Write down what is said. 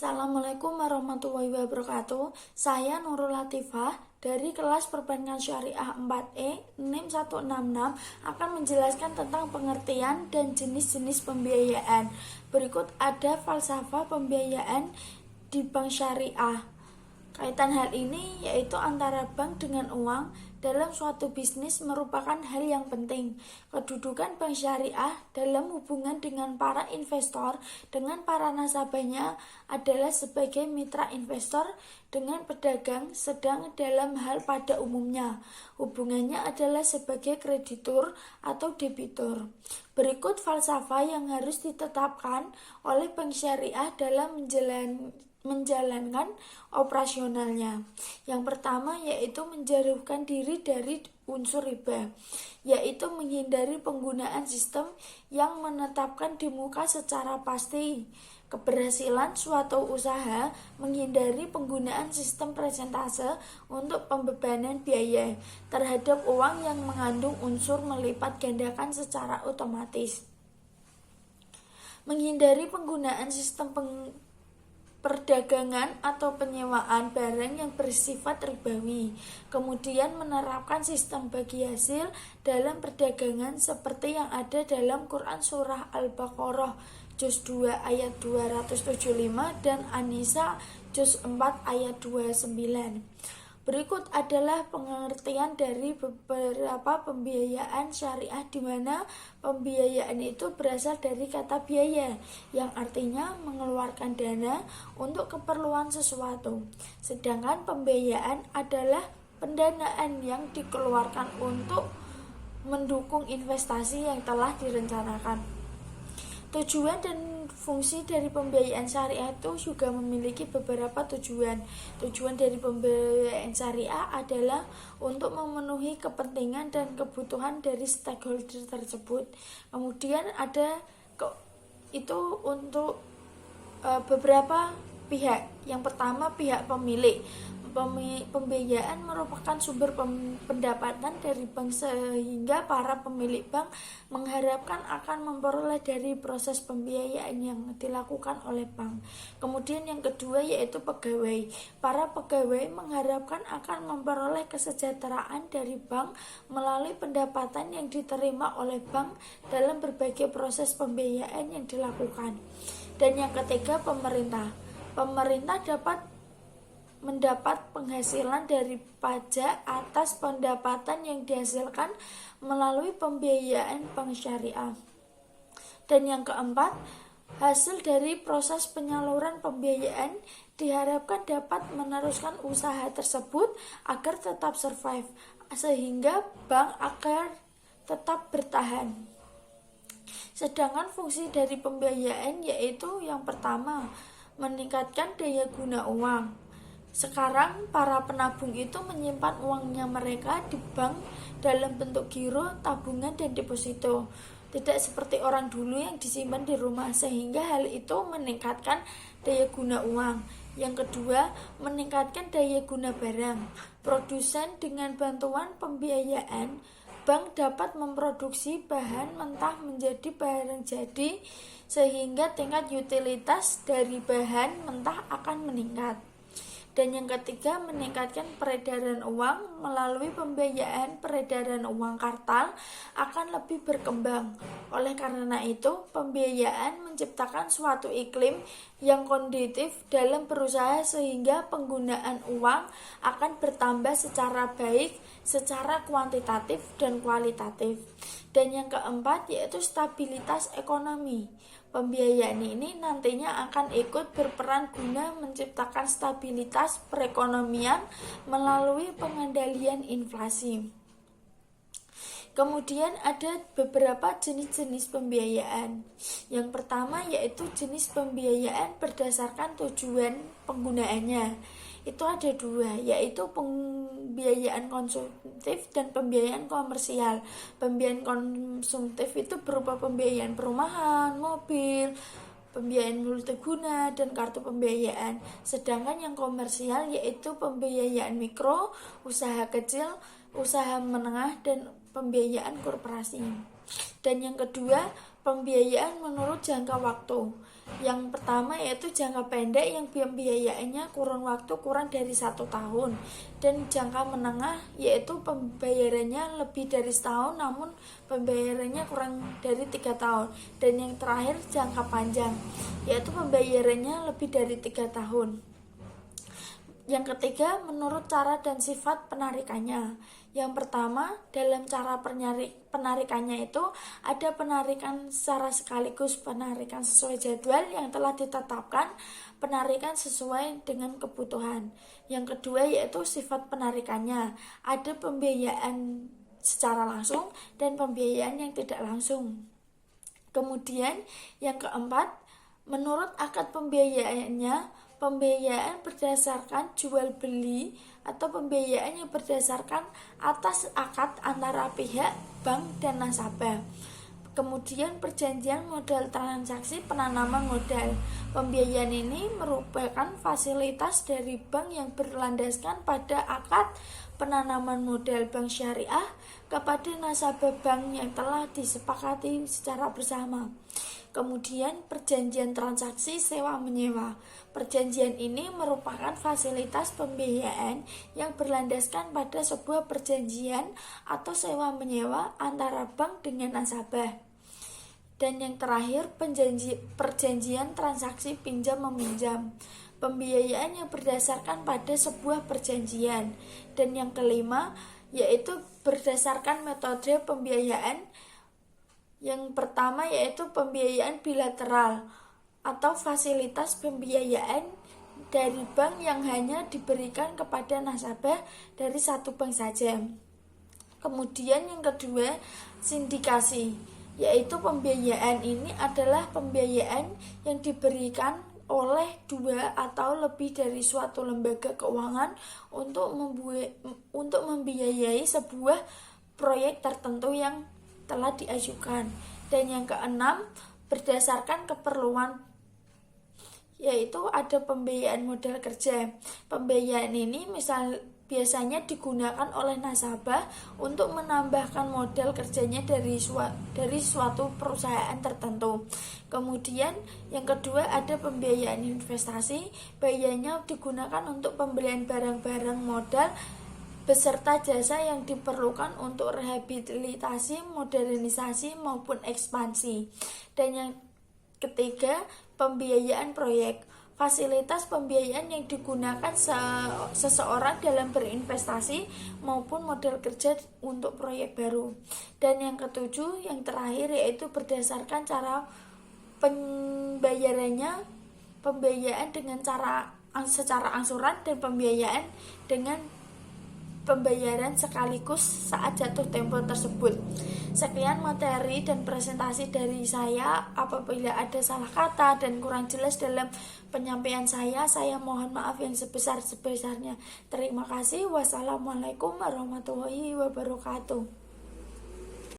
Assalamualaikum warahmatullahi wabarakatuh. Saya Nurul Latifah dari kelas Perbankan Syariah 4E NIM 166 akan menjelaskan tentang pengertian dan jenis-jenis pembiayaan. Berikut ada falsafah pembiayaan di bank syariah. Kaitan hal ini yaitu antara bank dengan uang dalam suatu bisnis merupakan hal yang penting. Kedudukan bank syariah dalam hubungan dengan para investor dengan para nasabahnya adalah sebagai mitra investor dengan pedagang, sedang dalam hal pada umumnya hubungannya adalah sebagai kreditur atau debitur. Berikut falsafah yang harus ditetapkan oleh bank syariah dalam menjalankan operasionalnya. Yang pertama yaitu menjauhkan diri dari unsur riba, yaitu menghindari penggunaan sistem yang menetapkan di muka secara pasti keberhasilan suatu usaha, menghindari penggunaan sistem persentase untuk pembebanan biaya terhadap uang yang mengandung unsur melipat gandakan secara otomatis. Menghindari penggunaan sistem perdagangan atau penyewaan barang yang bersifat ribawi. Kemudian menerapkan sistem bagi hasil dalam perdagangan seperti yang ada dalam Quran Surah Al-Baqarah Juz 2 ayat 275 dan An-Nisa Juz 4 ayat 29. Berikut adalah pengertian dari beberapa pembiayaan syariah di mana pembiayaan itu berasal dari kata biaya yang artinya mengeluarkan dana untuk keperluan sesuatu. Sedangkan pembiayaan adalah pendanaan yang dikeluarkan untuk mendukung investasi yang telah direncanakan. Tujuan dan fungsi dari pembiayaan syariah itu juga memiliki beberapa tujuan. Tujuan dari pembiayaan syariah adalah untuk memenuhi kepentingan dan kebutuhan dari stakeholder tersebut. Kemudian ada itu untuk beberapa pihak. Yang pertama pihak pemilik. Pembiayaan merupakan sumber pendapatan dari bank sehingga para pemilik bank mengharapkan akan memperoleh dari proses pembiayaan yang dilakukan oleh bank. Kemudian yang kedua yaitu pegawai. Para pegawai mengharapkan akan memperoleh kesejahteraan dari bank melalui pendapatan yang diterima oleh bank dalam berbagai proses pembiayaan yang dilakukan. Dan yang ketiga pemerintah. Pemerintah dapat mendapat penghasilan dari pajak atas pendapatan yang dihasilkan melalui pembiayaan bank syariah. Dan yang keempat, hasil dari proses penyaluran pembiayaan diharapkan dapat meneruskan usaha tersebut agar tetap survive, sehingga bank agar tetap bertahan. Sedangkan fungsi dari pembiayaan yaitu yang pertama, meningkatkan daya guna uang. Sekarang para penabung itu menyimpan uangnya mereka di bank dalam bentuk giro, tabungan, dan deposito. Tidak seperti orang dulu yang disimpan di rumah, sehingga hal itu meningkatkan daya guna uang. Yang kedua, meningkatkan daya guna barang. Produsen dengan bantuan pembiayaan, bank dapat memproduksi bahan mentah menjadi barang jadi, sehingga tingkat utilitas dari bahan mentah akan meningkat. Dan yang ketiga, meningkatkan peredaran uang melalui pembiayaan. Peredaran uang kartal akan lebih berkembang. Oleh karena itu, pembiayaan menciptakan suatu iklim yang kondusif dalam berusaha sehingga penggunaan uang akan bertambah secara baik, secara kuantitatif dan kualitatif. Dan yang keempat yaitu stabilitas ekonomi. Pembiayaan ini nantinya akan ikut berperan guna menciptakan stabilitas perekonomian melalui pengendalian inflasi. Kemudian ada beberapa jenis-jenis pembiayaan. Yang pertama yaitu jenis pembiayaan berdasarkan tujuan penggunaannya. Itu ada dua, yaitu pembiayaan konsumtif dan pembiayaan komersial. Pembiayaan konsumtif itu berupa pembiayaan perumahan, mobil, pembiayaan multiguna, dan kartu pembiayaan. Sedangkan yang komersial yaitu pembiayaan mikro, usaha kecil, usaha menengah, dan pembiayaan korporasi. Dan yang kedua, pembiayaan menurut jangka waktu. Yang pertama yaitu jangka pendek yang pembiayaannya kurun waktu kurang dari 1 tahun, dan jangka menengah yaitu pembayarannya lebih dari setahun namun pembayarannya kurang dari 3 tahun, dan yang terakhir jangka panjang yaitu pembayarannya lebih dari 3 tahun. Yang ketiga, menurut cara dan sifat penarikannya. Yang pertama, dalam cara penarikannya itu ada penarikan secara sekaligus, penarikan sesuai jadwal yang telah ditetapkan, penarikan sesuai dengan kebutuhan. Yang kedua yaitu sifat penarikannya. Ada pembiayaan secara langsung dan pembiayaan yang tidak langsung. Kemudian yang keempat, menurut akad pembiayaannya, pembiayaan berdasarkan jual beli atau pembiayaan yang berdasarkan atas akad antara pihak bank dan nasabah. Kemudian perjanjian modal transaksi penanaman modal. Pembiayaan ini merupakan fasilitas dari bank yang berlandaskan pada akad penanaman modal bank syariah kepada nasabah bank yang telah disepakati secara bersama. Kemudian perjanjian transaksi sewa menyewa. Perjanjian ini merupakan fasilitas pembiayaan yang berlandaskan pada sebuah perjanjian atau sewa menyewa antara bank dengan nasabah. Dan yang terakhir, perjanjian transaksi pinjam meminjam. Pembiayaan yang berdasarkan pada sebuah perjanjian. Dan yang kelima yaitu berdasarkan metode pembiayaan. Yang pertama yaitu pembiayaan bilateral atau fasilitas pembiayaan dari bank yang hanya diberikan kepada nasabah dari satu bank saja. Kemudian yang kedua, sindikasi, yaitu pembiayaan ini adalah pembiayaan yang diberikan oleh dua atau lebih dari suatu lembaga keuangan untuk membiayai sebuah proyek tertentu yang telah diajukan. Dan yang keenam, berdasarkan keperluan, yaitu ada pembiayaan modal kerja. Pembiayaan ini biasanya digunakan oleh nasabah untuk menambahkan modal kerjanya dari suatu perusahaan tertentu. Kemudian yang kedua ada pembiayaan investasi. Biayanya digunakan untuk pembelian barang-barang modal beserta jasa yang diperlukan untuk rehabilitasi, modernisasi maupun ekspansi. Dan yang ketiga, pembiayaan proyek. Fasilitas pembiayaan yang digunakan seseorang dalam berinvestasi maupun modal kerja untuk proyek baru. Dan yang ketujuh, yang terakhir yaitu berdasarkan cara pembayarannya, pembiayaan dengan secara angsuran dan pembiayaan dengan pembayaran sekaligus saat jatuh tempo tersebut. Sekian materi dan presentasi dari saya. Apabila ada salah kata dan kurang jelas dalam penyampaian saya mohon maaf yang sebesar-besarnya. Terima kasih. Wassalamualaikum warahmatullahi wabarakatuh.